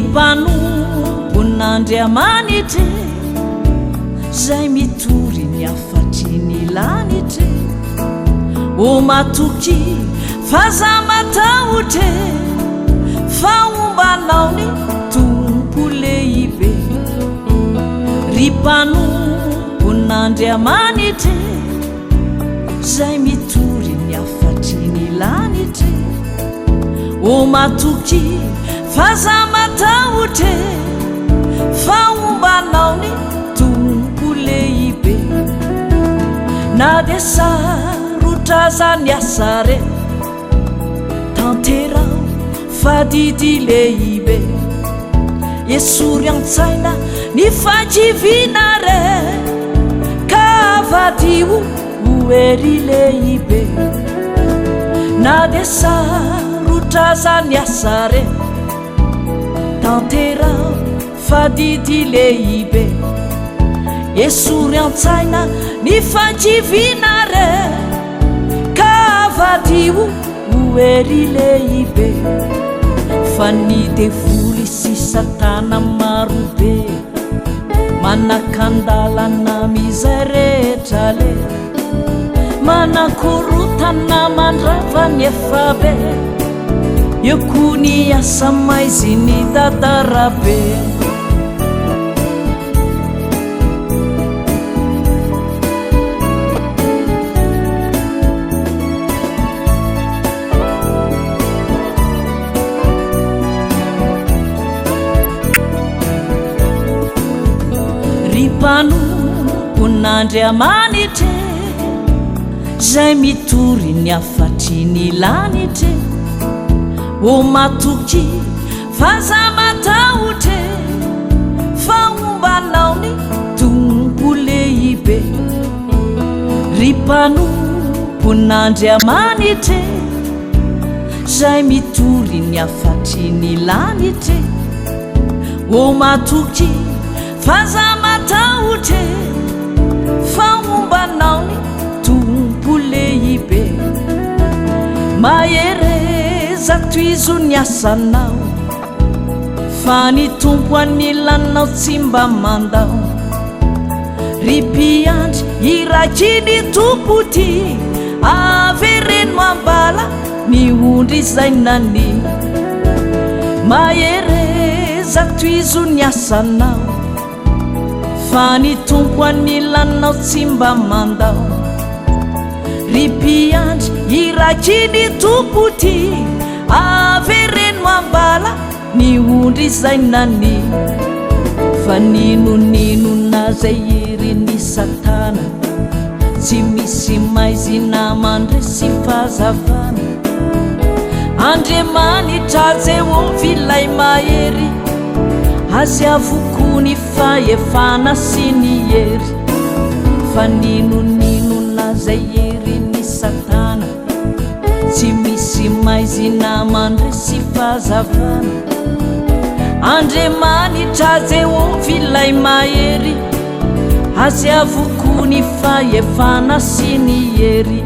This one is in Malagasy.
mpanompon'andriamanitra zay mitory ny afatry ny lanitra o matoky faza matahotra fa ombanao ny tompo lehibe ry mpanompon'andriamanitra zay mitory ny afatry ny lanitra o matoky faza matahotra fa ombanao ny tompo lehibe na de sarotra zany asare tanterao fadidy lehibe esory antsaina ny fajivinare ka vadio oery lehibe na de sarotra zany asare tanterao fadidy lehibe esory antsaina ny fajivinare ka vadio oery lehibe fa ny devoly sy satana marobe manakandalana mizay rehetra le manakorotana mandravany efabe eo koa ny asa maizy ny dadarabe mpanompon'andriamanitra zay mitory ny afatry ny lanitra o matoky faza matahotra fa ombanao ny tompo lehibe ry mpanompon'andriamanitra zay mitory ny afatry ny lanitra o matoky faza matahotra fa ombanao ny tompo lehibe mahereza toizo ny asanao fa ny tompo anilanao tsy mba mandao ry mpiandry iraky ny tompo ty avereno ambala ny ondry zay nany mahereza toizo ny asanao fa ny tompo anilanao tsy mba mandao ry mpiandry iraky ny tompo ty avereno ambala ny ondry zay nany fa ninonina zay ery ny satana tsy misy maizy namandre sy fazavana andriamanitra zay ovilay mahery azy avoko ny faefana sy ny hery fa ninonina zay ery ny satana tsy misy maizy namandre sy fazavana andriamanitra zay ovilay mahery azy avoko ny faefana sy ny hery